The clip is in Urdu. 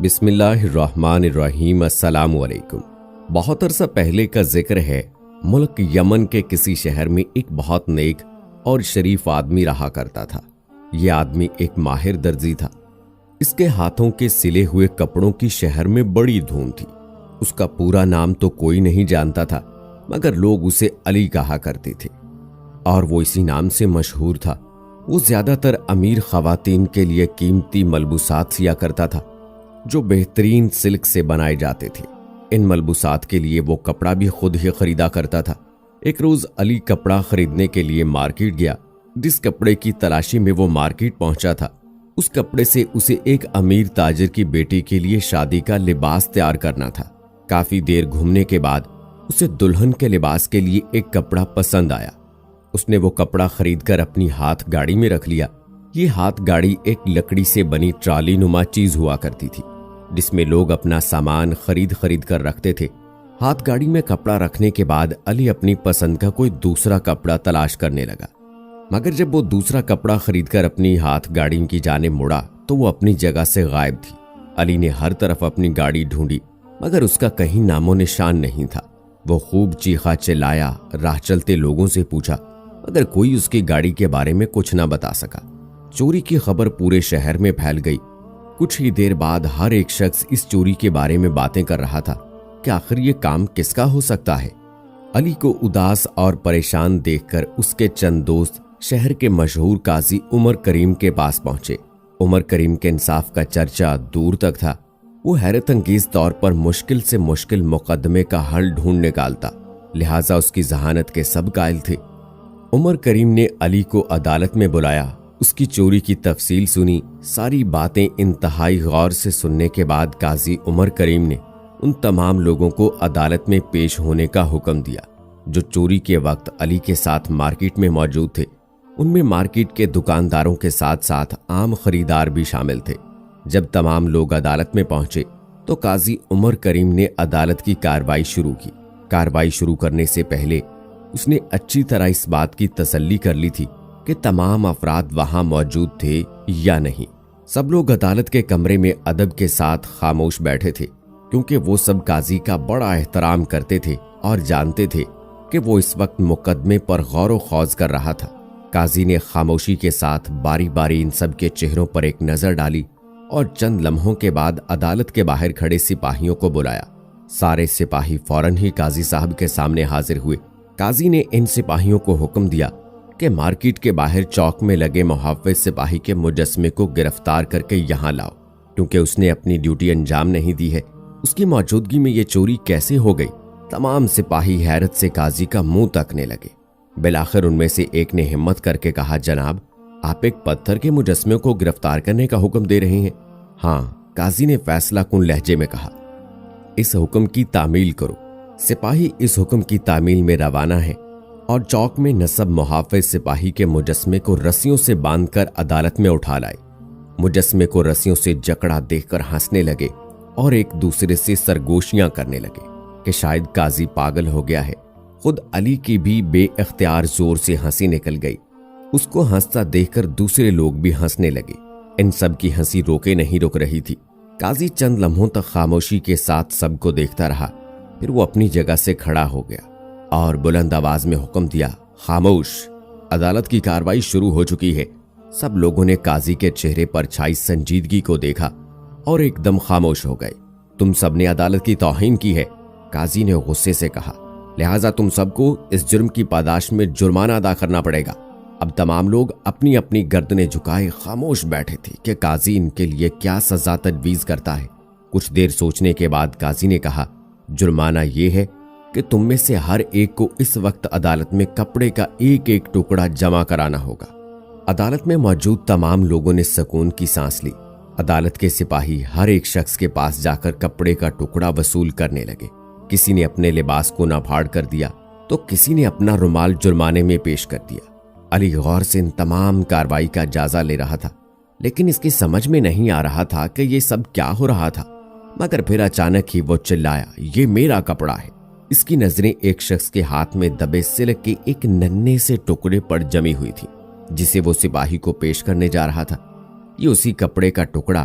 بسم اللہ الرحمن الرحیم۔ السلام علیکم۔ بہت عرصہ پہلے کا ذکر ہے، ملک یمن کے کسی شہر میں ایک بہت نیک اور شریف آدمی رہا کرتا تھا۔ یہ آدمی ایک ماہر درزی تھا۔ اس کے ہاتھوں کے سلے ہوئے کپڑوں کی شہر میں بڑی دھوم تھی۔ اس کا پورا نام تو کوئی نہیں جانتا تھا، مگر لوگ اسے علی کہا کرتے تھے، اور وہ اسی نام سے مشہور تھا۔ وہ زیادہ تر امیر خواتین کے لیے قیمتی ملبوسات سیا کرتا تھا، جو بہترین سلک سے بنائے جاتے تھے۔ ان ملبوسات کے لیے وہ کپڑا بھی خود ہی خریدا کرتا تھا۔ ایک روز علی کپڑا خریدنے کے لیے مارکیٹ گیا۔ جس کپڑے کی تلاشی میں وہ مارکیٹ پہنچا تھا، اس کپڑے سے اسے ایک امیر تاجر کی بیٹی کے لیے شادی کا لباس تیار کرنا تھا۔ کافی دیر گھومنے کے بعد اسے دلہن کے لباس کے لیے ایک کپڑا پسند آیا۔ اس نے وہ کپڑا خرید کر اپنی ہاتھ گاڑی میں رکھ لیا۔ یہ ہاتھ گاڑی ایک لکڑی سے بنی ٹرالی نما چیز ہوا کرتی تھی، جس میں لوگ اپنا سامان خرید کر رکھتے تھے۔ ہاتھ گاڑی میں کپڑا رکھنے کے بعد علی اپنی پسند کا کوئی دوسرا کپڑا تلاش کرنے لگا، مگر جب وہ دوسرا کپڑا خرید کر اپنی ہاتھ گاڑی کی جانب مڑا تو وہ اپنی جگہ سے غائب تھی۔ علی نے ہر طرف اپنی گاڑی ڈھونڈی، مگر اس کا کہیں نام و نشان نہیں تھا۔ وہ خوب چیخا چلایا، راہ چلتے لوگوں سے پوچھا، مگر کوئی اس کی گاڑی کے بارے میں کچھ نہ بتا سکا۔ چوری کی خبر پورے شہر میں پھیل گئی۔ کچھ ہی دیر بعد ہر ایک شخص اس چوری کے بارے میں باتیں کر رہا تھا کہ آخر یہ کام کس کا ہو سکتا ہے۔ علی کو اداس اور پریشان دیکھ کر اس کے چند دوست شہر کے مشہور قاضی عمر کریم کے پاس پہنچے۔ عمر کریم کے انصاف کا چرچا دور تک تھا۔ وہ حیرت انگیز طور پر مشکل سے مشکل مقدمے کا حل ڈھونڈ نکالتا، لہٰذا اس کی ذہانت کے سب قائل تھے۔ عمر کریم نے علی کو عدالت میں بلایا، اس کی چوری کی تفصیل سنی۔ ساری باتیں انتہائی غور سے سننے کے بعد قاضی عمر کریم نے ان تمام لوگوں کو عدالت میں پیش ہونے کا حکم دیا جو چوری کے وقت علی کے ساتھ مارکیٹ میں موجود تھے۔ ان میں مارکیٹ کے دکانداروں کے ساتھ ساتھ عام خریدار بھی شامل تھے۔ جب تمام لوگ عدالت میں پہنچے تو قاضی عمر کریم نے عدالت کی کارروائی شروع کی۔ کارروائی شروع کرنے سے پہلے اس نے اچھی طرح اس بات کی تسلی کر لی تھی کہ تمام افراد وہاں موجود تھے یا نہیں۔ سب لوگ عدالت کے کمرے میں ادب کے ساتھ خاموش بیٹھے تھے، کیونکہ وہ سب قاضی کا بڑا احترام کرتے تھے اور جانتے تھے کہ وہ اس وقت مقدمے پر غور و خوض کر رہا تھا۔ قاضی نے خاموشی کے ساتھ باری باری ان سب کے چہروں پر ایک نظر ڈالی اور چند لمحوں کے بعد عدالت کے باہر کھڑے سپاہیوں کو بلایا۔ سارے سپاہی فوراً ہی قاضی صاحب کے سامنے حاضر ہوئے۔ قاضی نے ان سپاہیوں کو حکم دیا کہ مارکیٹ کے باہر چوک میں لگے محافظ سپاہی کے مجسمے کو گرفتار کر کے یہاں لاؤ، کیونکہ اس نے اپنی ڈیوٹی انجام نہیں دی ہے۔ اس کی موجودگی میں یہ چوری کیسے ہو گئی؟ تمام سپاہی حیرت سے قاضی کا منہ تکنے لگے۔ بالآخر ان میں سے ایک نے ہمت کر کے کہا، جناب، آپ ایک پتھر کے مجسمے کو گرفتار کرنے کا حکم دے رہے ہیں؟ ہاں، قاضی نے فیصلہ کن لہجے میں کہا۔ اس حکم کی تعمیل کرو۔ سپاہی اس حکم کی تعمیل میں روانہ ہے اور چوک میں نصب محافظ سپاہی کے مجسمے کو رسیوں سے باندھ کر عدالت میں اٹھا لائے۔ مجسمے کو رسیوں سے جکڑا دیکھ کر ہنسنے لگے اور ایک دوسرے سے سرگوشیاں کرنے لگے کہ شاید قاضی پاگل ہو گیا ہے۔ خود علی کی بھی بے اختیار زور سے ہنسی نکل گئی۔ اس کو ہنستا دیکھ کر دوسرے لوگ بھی ہنسنے لگے۔ ان سب کی ہنسی روکے نہیں رک رہی تھی۔ قاضی چند لمحوں تک خاموشی کے ساتھ سب کو دیکھتا رہا، پھر وہ اپنی جگہ سے کھڑا ہو گیا اور بلند آواز میں حکم دیا، خاموش، عدالت کی کارروائی شروع ہو چکی ہے۔ سب لوگوں نے قاضی کے چہرے پر چھائی سنجیدگی کو دیکھا اور ایک دم خاموش ہو گئے۔ تم سب نے عدالت کی توہین کی ہے، قاضی نے غصے سے کہا، لہٰذا تم سب کو اس جرم کی پاداش میں جرمانہ ادا کرنا پڑے گا۔ اب تمام لوگ اپنی اپنی گردنیں جھکائے خاموش بیٹھے تھے کہ قاضی ان کے لیے کیا سزا تجویز کرتا ہے۔ کچھ دیر سوچنے کے بعد قاضی نے کہا، جرمانہ یہ ہے کہ تم میں سے ہر ایک کو اس وقت عدالت میں کپڑے کا ایک ایک ٹکڑا جمع کرانا ہوگا۔ عدالت میں موجود تمام لوگوں نے سکون کی سانس لی۔ عدالت کے سپاہی ہر ایک شخص کے پاس جا کر کپڑے کا ٹکڑا وصول کرنے لگے۔ کسی نے اپنے لباس کو نہ پھاڑ کر دیا تو کسی نے اپنا رومال جرمانے میں پیش کر دیا۔ علی غور سے ان تمام کارروائی کا جائزہ لے رہا تھا، لیکن اس کی سمجھ میں نہیں آ رہا تھا کہ یہ سب کیا ہو رہا تھا۔ مگر پھر اچانک ہی وہ چلایا، یہ میرا کپڑا ہے۔ اس کی نظریں ایک شخص کے ہاتھ میں دبے سلک کے ایک ننھے سے ٹکڑے پر جمی ہوئی تھی، جسے وہ سپاہی کو پیش کرنے جا رہا تھا۔ یہ اسی کپڑے کا ٹکڑا